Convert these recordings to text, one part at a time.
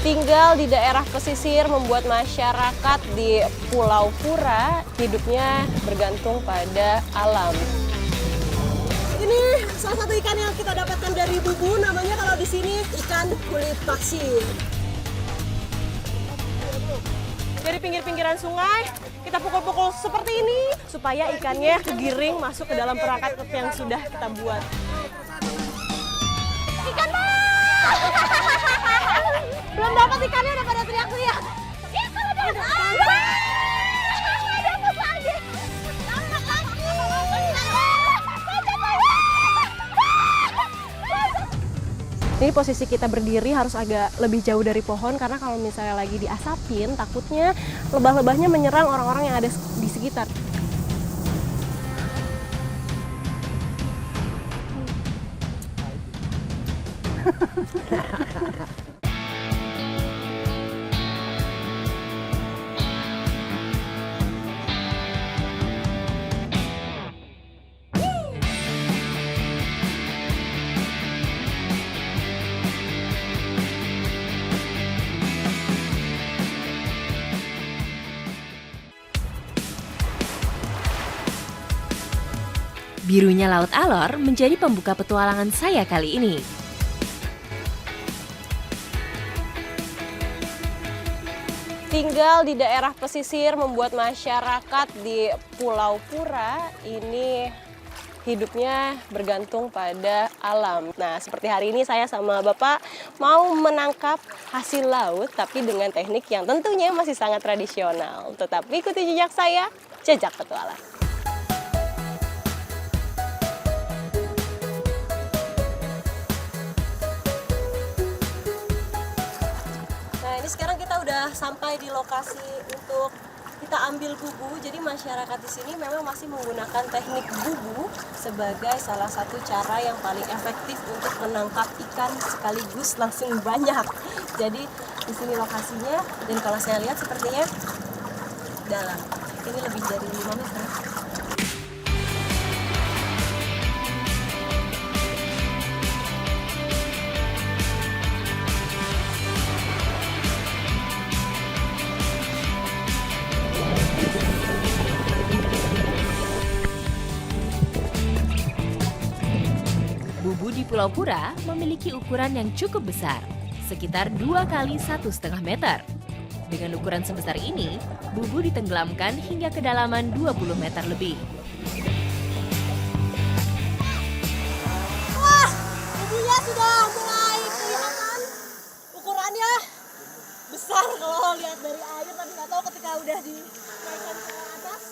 Tinggal di daerah pesisir membuat masyarakat di Pulau Pura hidupnya bergantung pada alam. Ini salah satu ikan yang kita dapatkan dari Bubu, namanya kalau di sini ikan kulit pasir. Dari pinggir-pinggiran sungai, kita pukul-pukul seperti ini supaya ikannya kegiring masuk ke dalam perangkat yang sudah kita buat. Ikan belum dapat ikannya udah pada teriak-teriak. Ikan dapat lagi. Ini posisi kita berdiri harus agak lebih jauh dari pohon karena kalau misalnya lagi diasapin takutnya lebah-lebahnya menyerang orang-orang yang ada di sekitar. Birunya Laut Alor menjadi pembuka petualangan saya kali ini. Tinggal di daerah pesisir membuat masyarakat di Pulau Pura ini hidupnya bergantung pada alam. Nah, seperti hari ini saya sama Bapak mau menangkap hasil laut tapi dengan teknik yang tentunya masih sangat tradisional. Tetapi ikuti jejak saya, jejak petualang. Ini sekarang kita udah sampai di lokasi untuk kita ambil bubu. Jadi masyarakat di sini memang masih menggunakan teknik bubu sebagai salah satu cara yang paling efektif untuk menangkap ikan sekaligus langsung banyak. Jadi di sini lokasinya dan kalau saya lihat sepertinya dalam. Ini lebih dari 5 meter. Bubu di Pulau Pura memiliki ukuran yang cukup besar, sekitar 2 kali 1,5 meter. Dengan ukuran sebesar ini, bubu ditenggelamkan hingga kedalaman 20 meter lebih. Wah, bubunya sudah mulai kelihatan. Ukurannya besar kalau lihat dari air, tapi nggak tahu ketika udah dinaikkan ke atas.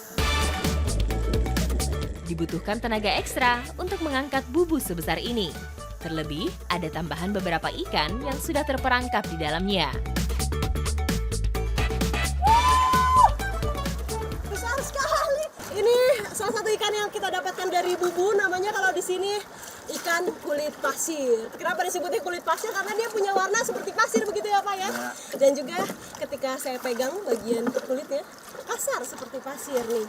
Dibutuhkan tenaga ekstra untuk mengangkat bubu sebesar ini. Terlebih, ada tambahan beberapa ikan yang sudah terperangkap di dalamnya. Besar sekali. Ini salah satu ikan yang kita dapatkan dari Bubu, namanya kalau di sini ikan kulit pasir. Kenapa disebutnya kulit pasir? Karena dia punya warna seperti pasir begitu ya Pak ya? Dan juga ketika saya pegang bagian kulitnya kasar seperti pasir nih.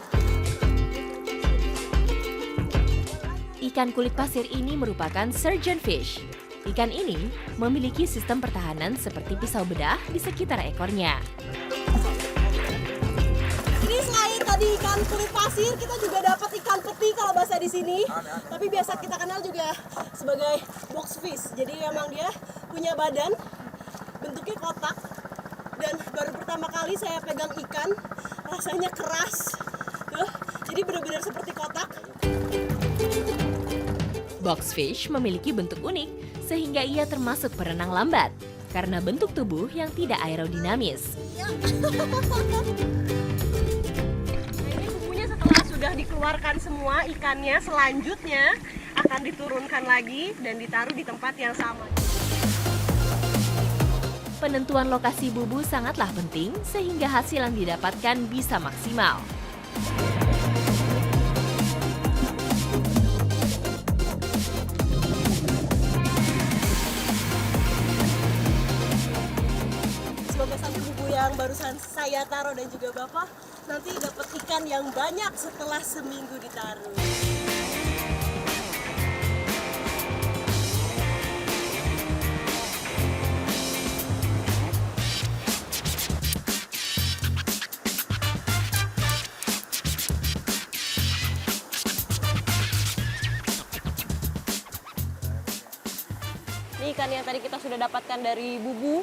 Ikan kulit pasir ini merupakan surgeon fish. Ikan ini memiliki sistem pertahanan seperti pisau bedah di sekitar ekornya. Ini selain tadi ikan kulit pasir, kita juga dapat ikan peti kalau bahasa di sini. Tapi biasa kita kenal juga sebagai box fish. Jadi memang dia punya badan, bentuknya kotak. Dan baru pertama kali saya pegang ikan, rasanya keras. Tuh, jadi benar-benar seperti kotak. Boxfish memiliki bentuk unik sehingga ia termasuk perenang lambat karena bentuk tubuh yang tidak aerodinamis. Ini bubunya setelah sudah dikeluarkan semua ikannya, selanjutnya akan diturunkan lagi dan ditaruh di tempat yang sama. Penentuan lokasi bubu sangatlah penting sehingga hasil yang didapatkan bisa maksimal. Semoga sampai bubu yang barusan saya taruh dan juga Bapak nanti dapat ikan yang banyak setelah seminggu ditaruh. Ini ikan yang tadi kita sudah dapatkan dari Bubu,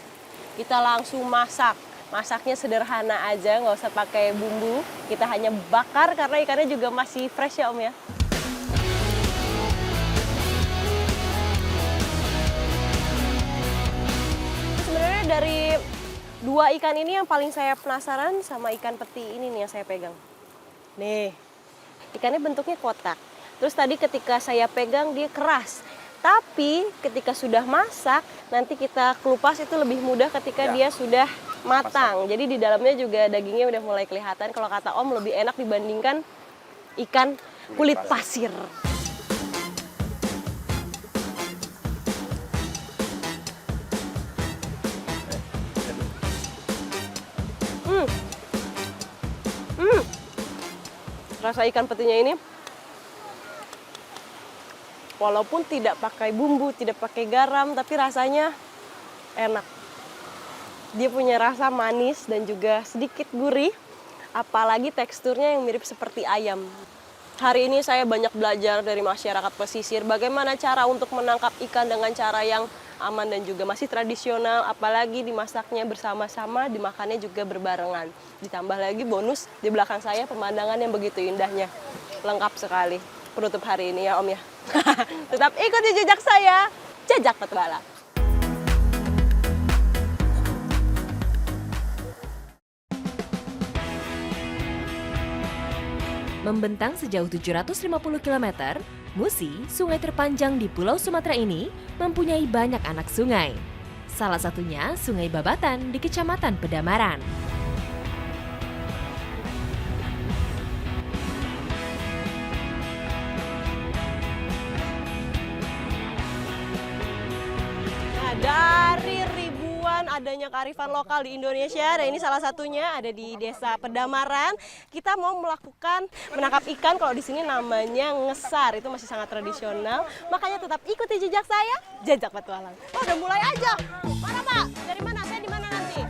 kita langsung masak. Masaknya sederhana aja, nggak usah pakai bumbu. Kita hanya bakar karena ikannya juga masih fresh ya Om ya. Sebenarnya dari dua ikan ini yang paling saya penasaran sama ikan peti ini nih yang saya pegang. Nih, ikannya bentuknya kotak. Terus tadi ketika saya pegang dia keras. Tapi ketika sudah masak, nanti kita kelupas itu lebih mudah ketika dia sudah matang. Jadi di dalamnya juga dagingnya udah mulai kelihatan. Kalau kata Om lebih enak dibandingkan ikan kulit pasir. Rasa ikan petinya ini walaupun tidak pakai bumbu, tidak pakai garam, tapi rasanya enak. Dia punya rasa manis dan juga sedikit gurih, apalagi teksturnya yang mirip seperti ayam. Hari ini saya banyak belajar dari masyarakat pesisir bagaimana cara untuk menangkap ikan dengan cara yang aman dan juga masih tradisional, apalagi dimasaknya bersama-sama, dimakannya juga berbarengan. Ditambah lagi bonus di belakang saya pemandangan yang begitu indahnya. Lengkap sekali penutup hari ini ya Om ya. Tetap ikuti jejak saya, Jejak Petualang. Membentang sejauh 750 km, Musi, sungai terpanjang di Pulau Sumatera ini, mempunyai banyak anak sungai. Salah satunya Sungai Babatan di Kecamatan Pedamaran. Nah, dari ribuan adanya kearifan lokal di Indonesia, dan ini salah satunya ada di Desa Pedamaran. Kita mau melakukan menangkap ikan, kalau di sini namanya ngesar, itu masih sangat tradisional. Makanya tetap ikuti jejak saya, Jejak Petualang. Oh, udah mulai aja. Mana Pak? Dari mana? Saya di mana nanti?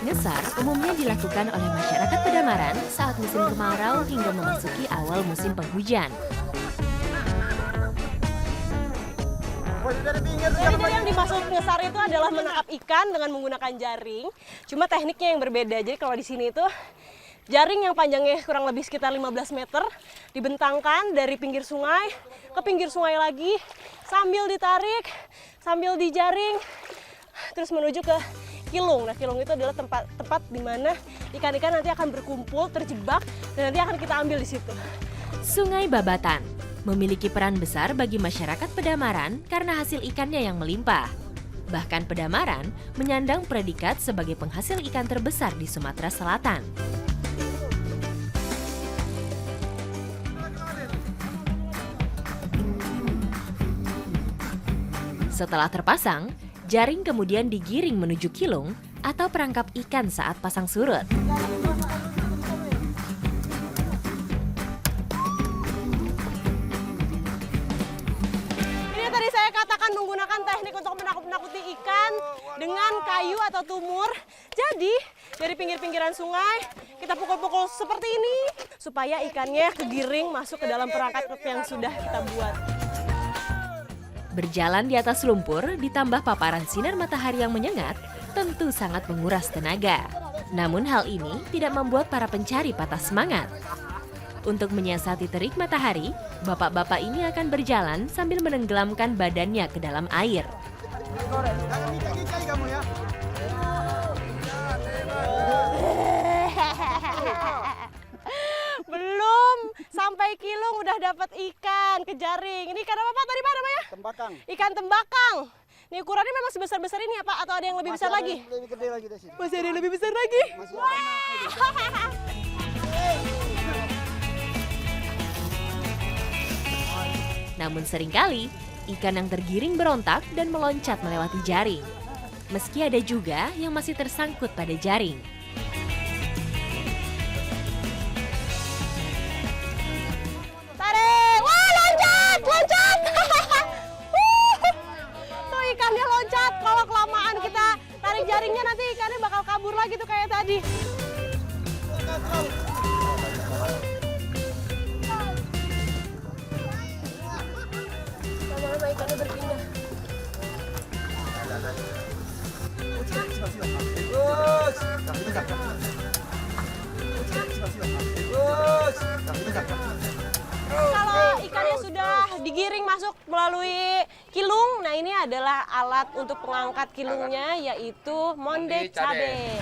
Ngesar umumnya dilakukan oleh masyarakat Pedamaran saat musim kemarau hingga memasuki awal musim penghujan. Jadi yang dimaksud ngesar itu adalah menangkap ikan dengan menggunakan jaring. Cuma tekniknya yang berbeda. Jadi kalau di sini itu jaring yang panjangnya kurang lebih sekitar 15 meter dibentangkan dari pinggir sungai ke pinggir sungai lagi sambil ditarik, sambil dijaring terus menuju ke kilung. Nah, kilung itu adalah tempat di mana ikan-ikan nanti akan berkumpul, terjebak dan nanti akan kita ambil di situ. Sungai Babatan memiliki peran besar bagi masyarakat Pedamaran karena hasil ikannya yang melimpah. Bahkan Pedamaran menyandang predikat sebagai penghasil ikan terbesar di Sumatera Selatan. Setelah terpasang, jaring kemudian digiring menuju kilung atau perangkap ikan saat pasang surut. Tadi saya katakan menggunakan teknik untuk menakut-nakuti ikan dengan kayu atau tumur. Jadi dari pinggir-pinggiran sungai kita pukul-pukul seperti ini supaya ikannya kegiring masuk ke dalam perangkap yang sudah kita buat. Berjalan di atas lumpur ditambah paparan sinar matahari yang menyengat tentu sangat menguras tenaga. Namun hal ini tidak membuat para pencari patah semangat. Untuk menyiasati terik matahari, bapak-bapak ini akan berjalan sambil menenggelamkan badannya ke dalam air. Belum sampai kilung udah dapat ikan ke jaring. Ini ikan apa Pak tadi Pak namanya? Tembakang. Ikan tembakang. Ini ukurannya memang sebesar-besar ini ya Pak atau ada yang lebih besar lagi? Lebih gede lagi dari sini. Masih ada yang lebih besar lagi? Masih Namun seringkali, ikan yang tergiring berontak dan meloncat melewati jaring. Meski ada juga yang masih tersangkut pada jaring. Tarik! Wah, loncat! Loncat! Tuh ikannya loncat. Kalau kelamaan kita tarik jaringnya nanti ikannya bakal kabur lagi tuh kayak tadi. sama ikannya berpindah. Kalau ikannya sudah digiring masuk melalui kilung, nah ini adalah alat untuk pengangkat kilungnya, yaitu monde cabe.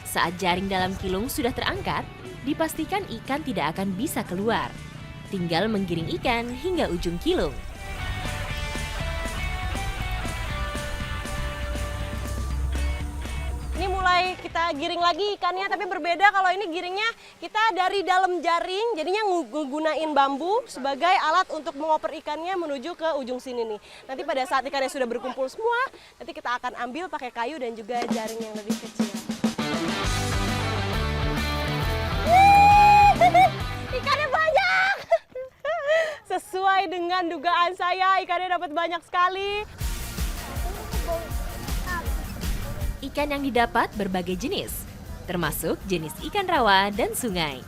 Saat jaring dalam kilung sudah terangkat, dipastikan ikan tidak akan bisa keluar. Tinggal menggiring ikan hingga ujung kilung. Ini mulai kita giring lagi ikannya, tapi berbeda kalau ini giringnya kita dari dalam jaring, jadinya nggunain bambu sebagai alat untuk mengoper ikannya menuju ke ujung sini nih. Nanti pada saat ikannya sudah berkumpul semua, nanti kita akan ambil pakai kayu dan juga jaring yang lebih kecil. Ikannya banyak! Sesuai dengan dugaan saya, ikannya dapat banyak sekali. Ikan yang didapat berbagai jenis, termasuk jenis ikan rawa dan sungai.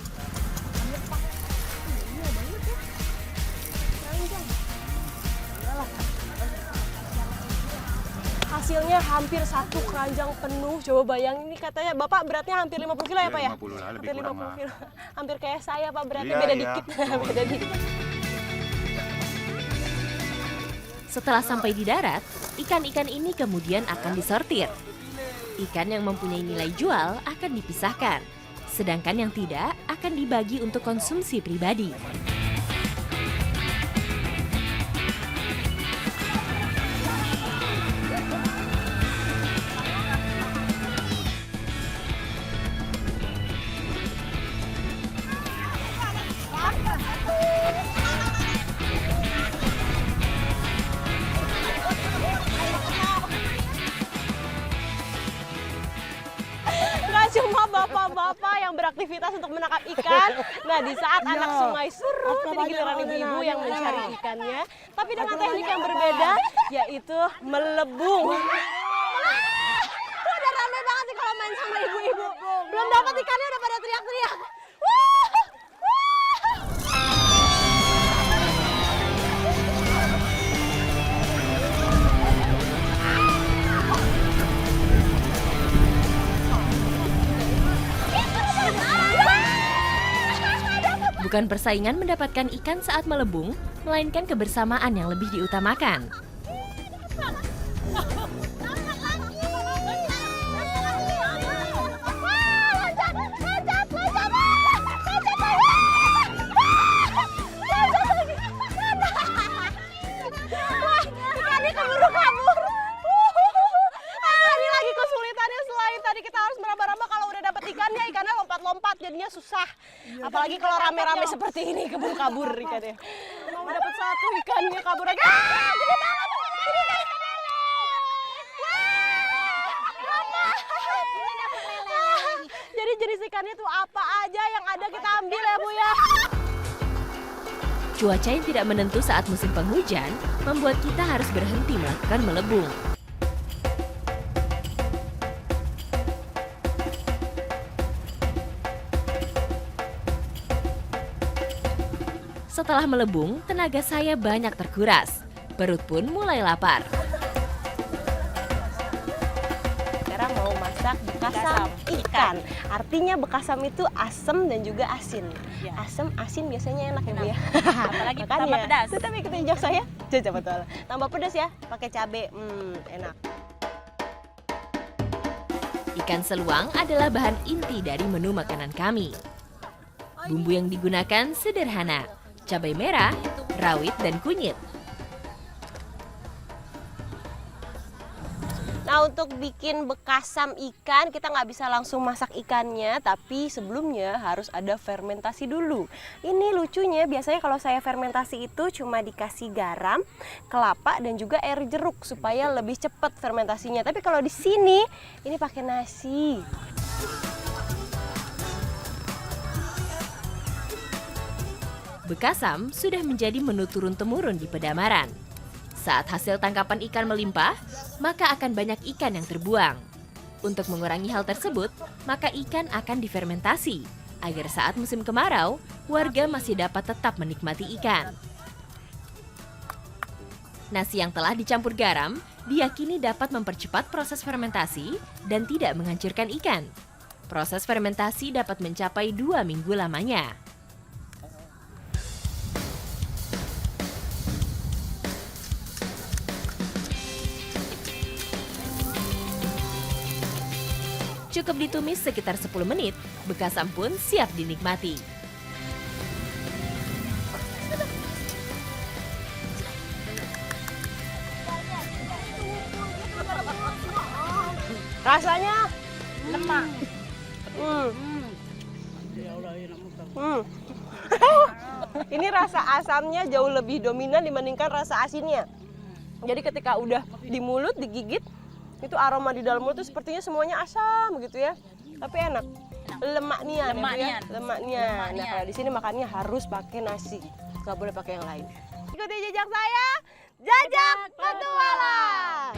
Hasilnya hampir 1 keranjang penuh. Coba bayangin, ini katanya Bapak beratnya hampir 50 kilo ya Pak ya? 50 lah, lebih Hampir kurang 50 mah. kilo. Hampir kayak saya Pak beratnya, Iya, beda iya, dikit. betul. Beda dikit. Setelah sampai di darat, ikan-ikan ini kemudian akan disortir. Ikan yang mempunyai nilai jual akan dipisahkan, sedangkan yang tidak akan dibagi untuk konsumsi pribadi. Nggak cuma bapak-bapak yang beraktivitas untuk menangkap ikan. Nah, di saat anak sungai surut, jadi giliran ibu-ibu yang mencari ikannya. Tapi dengan teknik yang berbeda, yaitu melebung. Tuh udah rame banget sih kalau main sama ibu-ibu. Belum dapat ikannya udah pada teriak-teriak. Bukan persaingan mendapatkan ikan saat melebung, melainkan kebersamaan yang lebih diutamakan. Ikannya keburu kabur. Ini lagi kesulitannya selain tadi kita harus meraba-raba kalau udah dapet ikannya lompat-lompat jadinya susah. Apalagi kalau rame-rame seperti ini keburu kabur ikannya. Mau dapet 1 ikannya kabur lagi. Gede banget. Ini kan ikan lele. Jadi jenis ikannya tuh apa aja yang ada kita ambil ya Bu ya. Cuaca yang tidak menentu saat musim penghujan membuat kita harus berhenti melakukan melebung. Setelah melebung, tenaga saya banyak terkuras. Perut pun mulai lapar. Sekarang mau masak bekasam ikan. Artinya bekasam itu asam dan juga asin. Asam, asin biasanya enak ya Bu ya. Apalagi Makanya, tambah pedas. Tapi ikutin jejak saya. Coba betul. Tambah pedas ya, pakai cabe. Enak. Ikan seluang adalah bahan inti dari menu makanan kami. Bumbu yang digunakan sederhana, cabai merah, rawit, dan kunyit. Nah, untuk bikin bekasam ikan, kita nggak bisa langsung masak ikannya, tapi sebelumnya harus ada fermentasi dulu. Ini lucunya, biasanya kalau saya fermentasi itu cuma dikasih garam, kelapa, dan juga air jeruk supaya lebih cepat fermentasinya. Tapi kalau di sini, ini pakai nasi. Bekasam sudah menjadi menu turun-temurun di pedamaran. Saat hasil tangkapan ikan melimpah, maka akan banyak ikan yang terbuang. Untuk mengurangi hal tersebut, maka ikan akan difermentasi, agar saat musim kemarau, warga masih dapat tetap menikmati ikan. Nasi yang telah dicampur garam diyakini dapat mempercepat proses fermentasi dan tidak menghancurkan ikan. Proses fermentasi dapat mencapai 2 minggu lamanya. Cukup ditumis sekitar 10 menit, bekasan pun siap dinikmati. Rasanya Lemak. Ini rasa asamnya jauh lebih dominan dibandingkan rasa asinnya. Jadi ketika udah di mulut, digigit, itu aroma di dalam mulut itu sepertinya semuanya asam gitu ya. Tapi enak. Lemaknya, Lemaknya. Lemaknya. Nah, kalau di sini makannya harus pakai nasi. Nggak boleh pakai yang lain. Ikuti jejak saya, Jajak Petualang.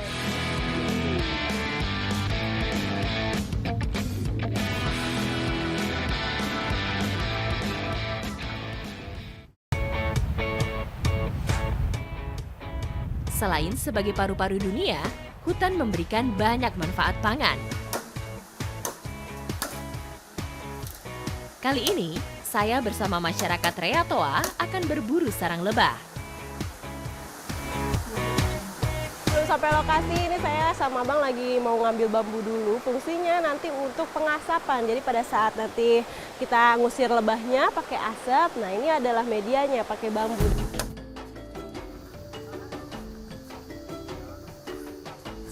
Selain sebagai paru-paru dunia, hutan memberikan banyak manfaat pangan. Kali ini, saya bersama masyarakat Reatoa akan berburu sarang lebah. Belum sampai lokasi, ini saya sama Bang lagi mau ngambil bambu dulu. Fungsinya nanti untuk pengasapan. Jadi pada saat nanti kita ngusir lebahnya pakai asap, nah ini adalah medianya pakai bambu.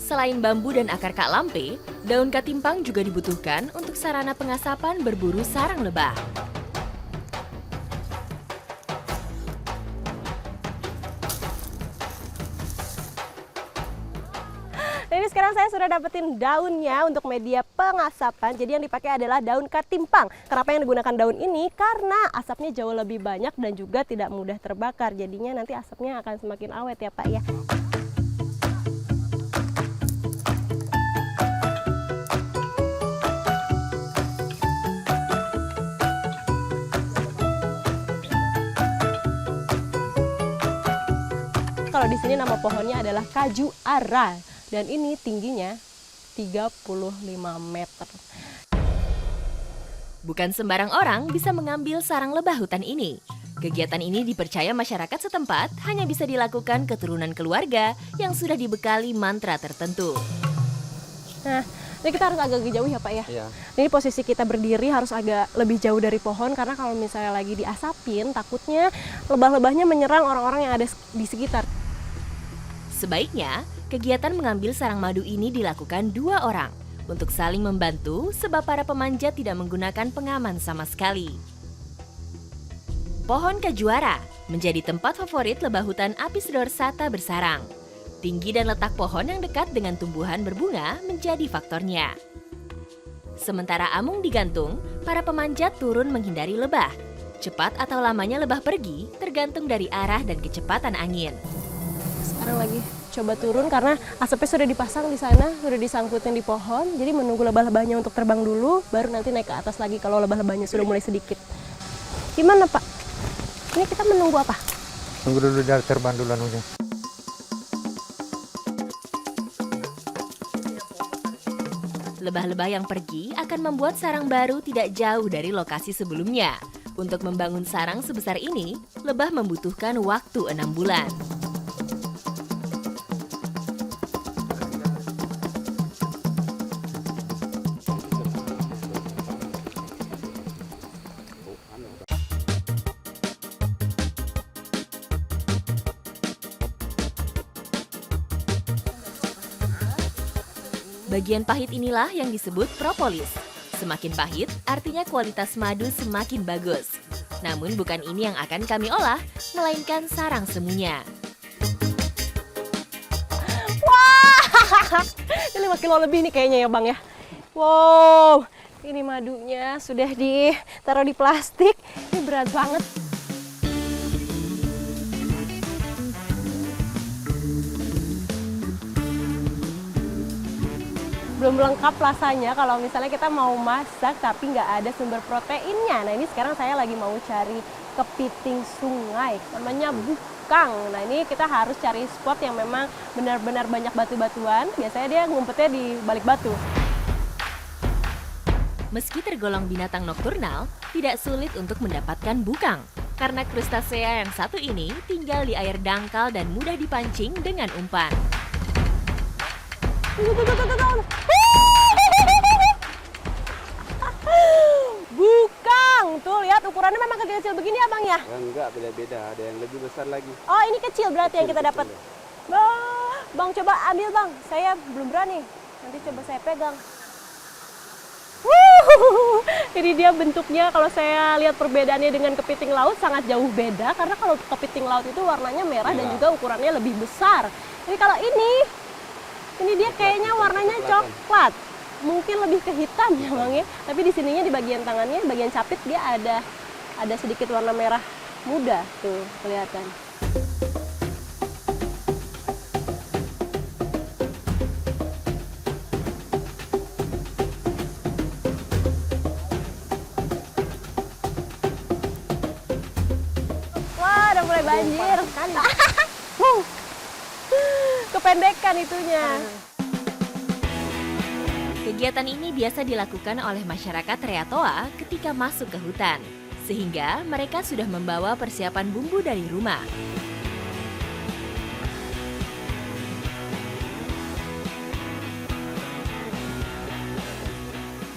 Selain bambu dan akar kak lampe, daun katimpang juga dibutuhkan untuk sarana pengasapan berburu sarang lebah. Nah, ini sekarang saya sudah dapetin daunnya untuk media pengasapan. Jadi yang dipakai adalah daun katimpang. Kenapa yang digunakan daun ini? Karena asapnya jauh lebih banyak dan juga tidak mudah terbakar. Jadinya nanti asapnya akan semakin awet ya Pak ya. Kalau di sini nama pohonnya adalah kaju ara dan ini tingginya 35 meter. Bukan sembarang orang bisa mengambil sarang lebah hutan ini. Kegiatan ini dipercaya masyarakat setempat hanya bisa dilakukan keturunan keluarga yang sudah dibekali mantra tertentu. Nah, ini kita harus agak jauh ya Pak ya. Iya. Ini posisi kita berdiri harus agak lebih jauh dari pohon karena kalau misalnya lagi diasapin takutnya lebah-lebahnya menyerang orang-orang yang ada di sekitar. Sebaiknya, kegiatan mengambil sarang madu ini dilakukan 2 orang untuk saling membantu sebab para pemanjat tidak menggunakan pengaman sama sekali. Pohon kajuara menjadi tempat favorit lebah hutan Apis dorsata bersarang. Tinggi dan letak pohon yang dekat dengan tumbuhan berbunga menjadi faktornya. Sementara amung digantung, para pemanjat turun menghindari lebah. Cepat atau lamanya lebah pergi tergantung dari arah dan kecepatan angin. Sekarang lagi coba turun karena asapnya sudah dipasang di sana, sudah disangkutin di pohon. Jadi menunggu lebah-lebahnya untuk terbang dulu, baru nanti naik ke atas lagi kalau lebah-lebahnya sudah mulai sedikit. Gimana Pak? Ini kita menunggu apa? Tunggu dulu dari terbang dulu anunya. Lebah-lebah yang pergi akan membuat sarang baru tidak jauh dari lokasi sebelumnya. Untuk membangun sarang sebesar ini, lebah membutuhkan waktu 6 bulan. Bagian pahit inilah yang disebut propolis. Semakin pahit, artinya kualitas madu semakin bagus. Namun bukan ini yang akan kami olah, melainkan sarang semunya. Wah, ini 5 kilo lebih nih kayaknya ya Bang ya. Wow, ini madunya sudah ditaruh di plastik. Ini berat banget. belum lengkap rasanya kalau misalnya kita mau masak tapi nggak ada sumber proteinnya. Nah ini sekarang saya lagi mau cari kepiting sungai, namanya bukang. Nah ini kita harus cari spot yang memang benar-benar banyak batu-batuan. Biasanya dia ngumpetnya di balik batu. Meski tergolong binatang nokturnal, tidak sulit untuk mendapatkan bukang. Karena krustasea yang satu ini tinggal di air dangkal dan mudah dipancing dengan umpan. Bukang, tuh lihat ukurannya memang kecil-kecil begini ya Bang ya? Enggak, beda-beda. Ada yang lebih besar lagi. Oh ini kecil berarti yang kita dapat. Bang coba ambil Bang, saya belum berani. Nanti coba saya pegang. Ini dia bentuknya, kalau saya lihat perbedaannya dengan kepiting laut sangat jauh beda. Karena kalau kepiting laut itu warnanya merah dan juga ukurannya lebih besar. Jadi kalau ini dia kayaknya warnanya coklat. Mungkin lebih ke hitam ya Bang ya. Tapi di sininya di bagian tangannya, bagian capit dia ada sedikit warna merah muda tuh kelihatan. Wah, udah mulai banjir. Kependekan itunya. Kegiatan ini biasa dilakukan oleh masyarakat Reatoa ketika masuk ke hutan, sehingga mereka sudah membawa persiapan bumbu dari rumah.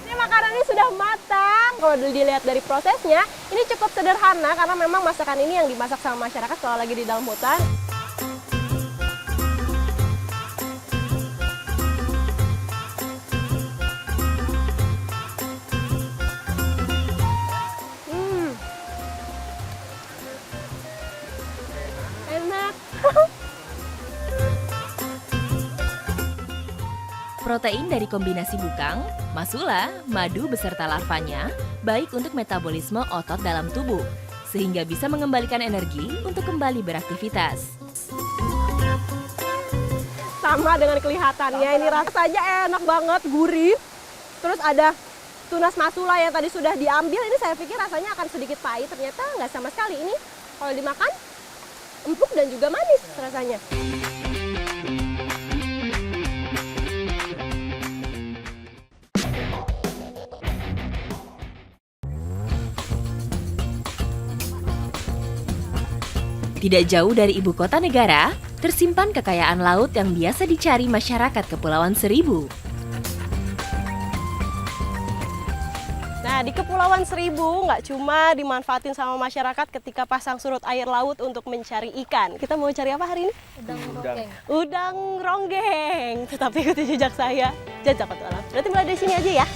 Ini makanannya sudah matang. Kalau dilihat dari prosesnya, ini cukup sederhana karena memang masakan ini yang dimasak sama masyarakat kalau lagi di dalam hutan. Enak. Protein dari kombinasi bukang, masula, madu beserta larvanya baik untuk metabolisme otot dalam tubuh, sehingga bisa mengembalikan energi untuk kembali beraktivitas. Sama dengan kelihatannya, ini rasanya enak banget, gurih. Terus ada tunas masula yang tadi sudah diambil, ini saya pikir rasanya akan sedikit pahit, ternyata nggak sama sekali. Ini kalau dimakan empuk dan juga manis rasanya. Tidak jauh dari ibu kota negara, tersimpan kekayaan laut yang biasa dicari masyarakat Kepulauan Seribu. Nah, di Kepulauan Seribu nggak cuma dimanfaatin sama masyarakat ketika pasang surut air laut untuk mencari ikan. Kita mau cari apa hari ini? Udang ronggeng. Tetapi ikuti jejak saya, jajak petualang. Berarti mulai dari sini aja ya.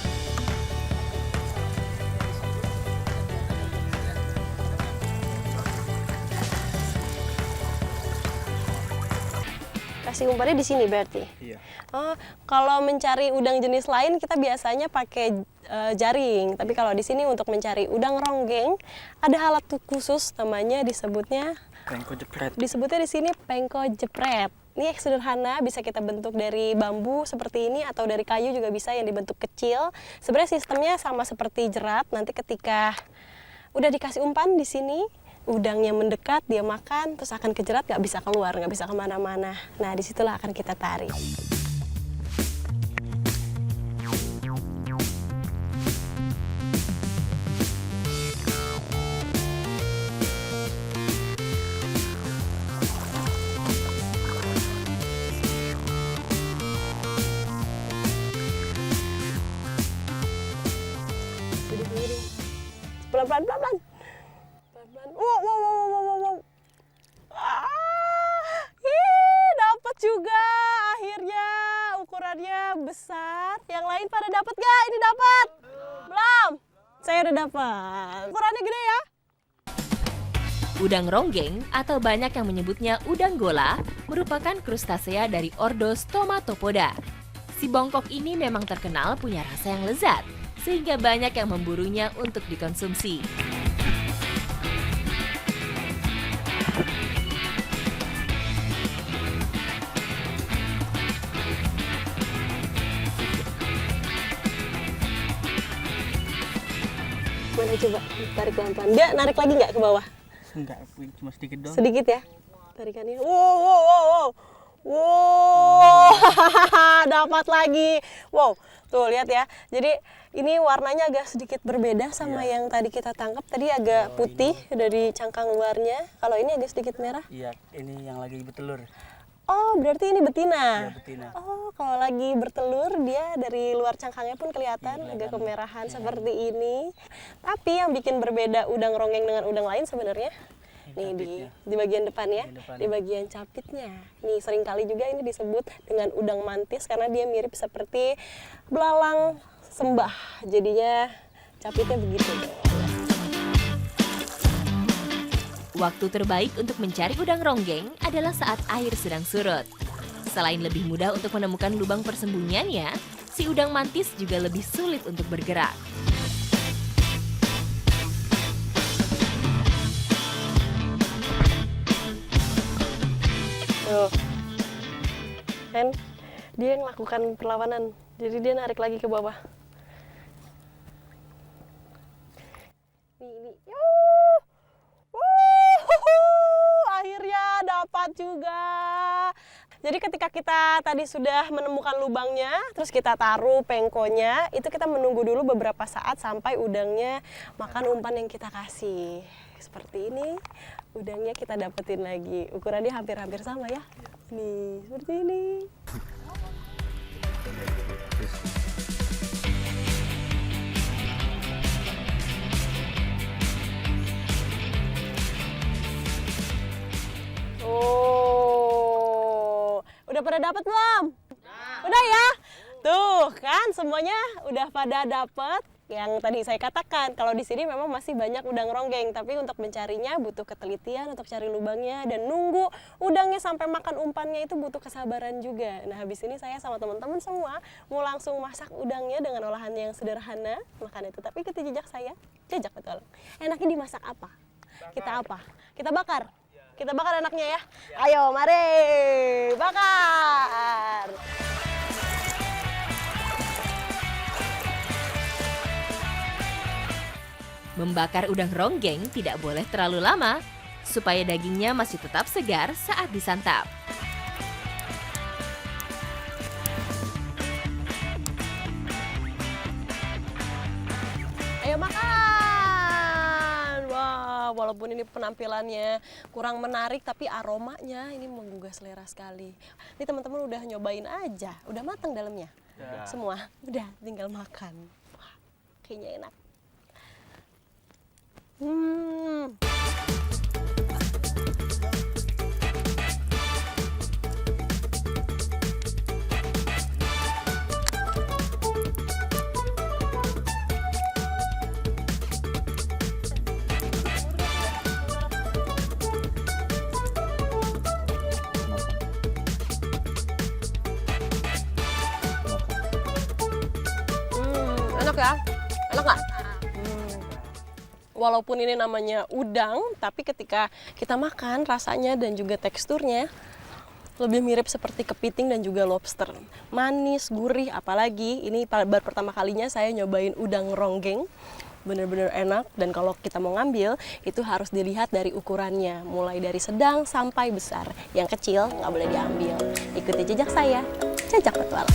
Kasih umpannya di sini berarti. Iya. Oh, kalau mencari udang jenis lain kita biasanya pakai jaring. Tapi kalau di sini untuk mencari udang ronggeng ada alat khusus namanya disebutnya Pengko jepret. Disebutnya di sini pengko jepret. Ini sederhana, bisa kita bentuk dari bambu seperti ini atau dari kayu juga bisa yang dibentuk kecil. Sebenarnya sistemnya sama seperti jerat. Nanti ketika udah dikasih umpan di sini, udangnya mendekat, dia makan, terus akan kejerat, nggak bisa keluar, nggak bisa kemana-mana. Nah, disitulah akan kita tarik. Pelan-pelan, pelan-pelan. Pelan-pelan. Wow. Dapat juga akhirnya. Ukurannya besar. Yang lain pada dapat gak? Ini dapat? Belum. Saya udah dapat. Ukurannya gede ya. Udang ronggeng atau banyak yang menyebutnya udang gola merupakan krustasea dari ordo Stomatopoda. Si bongkok ini memang terkenal punya rasa yang lezat, sehingga banyak yang memburunya untuk dikonsumsi. coba tarik pelan-pelan. Dia narik lagi nggak ke bawah? Enggak, cuma sedikit doang. Sedikit ya tarikannya. Wow, dapat lagi. Wow, tuh lihat ya. Jadi ini warnanya agak sedikit berbeda sama yang tadi kita tangkap. Tadi agak putih dari cangkang luarnya. Kalau ini agak sedikit merah. Iya, ini yang lagi bertelur. Oh, berarti ini betina. Iya, betina. Oh, kalau lagi bertelur dia dari luar cangkangnya pun kelihatan agak kemerahan seperti ini. Tapi yang bikin berbeda udang ronggeng dengan udang lain sebenarnya nih di bagian depan ya, di bagian capitnya. Nih seringkali juga ini disebut dengan udang mantis karena dia mirip seperti belalang sembah. Jadinya capitnya begitu. Waktu terbaik untuk mencari udang ronggeng adalah saat air sedang surut. Selain lebih mudah untuk menemukan lubang persembunyiannya, si udang mantis juga lebih sulit untuk bergerak. Tuh. Kan dia yang melakukan perlawanan. Jadi dia narik lagi ke bawah. Ini. Akhirnya dapat juga. Jadi ketika kita tadi sudah menemukan lubangnya, terus kita taruh pengkonya, itu kita menunggu dulu beberapa saat sampai udangnya makan umpan yang kita kasih. Seperti ini, udangnya kita dapetin lagi. Ukurannya hampir-hampir sama ya. Nih, seperti ini. Oh, udah pada dapat belum? Udah ya? Tuh kan semuanya udah pada dapat. Yang tadi saya katakan, kalau di sini memang masih banyak udang ronggeng, tapi untuk mencarinya butuh ketelitian untuk cari lubangnya dan nunggu udangnya sampai makan umpannya itu butuh kesabaran juga. Nah, habis ini saya sama teman-teman semua mau langsung masak udangnya dengan olahan yang sederhana, makan itu. Tapi ikuti jejak saya, jejak betul. Enaknya dimasak apa? Kita apa? Kita bakar. Kita bakar enaknya ya. Ayo, mari bakar. Membakar udang ronggeng tidak boleh terlalu lama, supaya dagingnya masih tetap segar saat disantap. Ayo makan. Wah, walaupun ini penampilannya kurang menarik, tapi aromanya ini menggugah selera sekali. Ini teman-teman udah nyobain aja, udah matang dalamnya. Semua, udah tinggal makan. Wah, kayaknya enak. Enak ya? Enak nggak? Walaupun ini namanya udang, tapi ketika kita makan rasanya dan juga teksturnya lebih mirip seperti kepiting dan juga lobster. Manis, gurih, apalagi ini baru pertama kalinya saya nyobain udang ronggeng. Bener-bener enak, dan kalau kita mau ngambil itu harus dilihat dari ukurannya, mulai dari sedang sampai besar. Yang kecil nggak boleh diambil. Ikuti jejak saya, jejak petualang.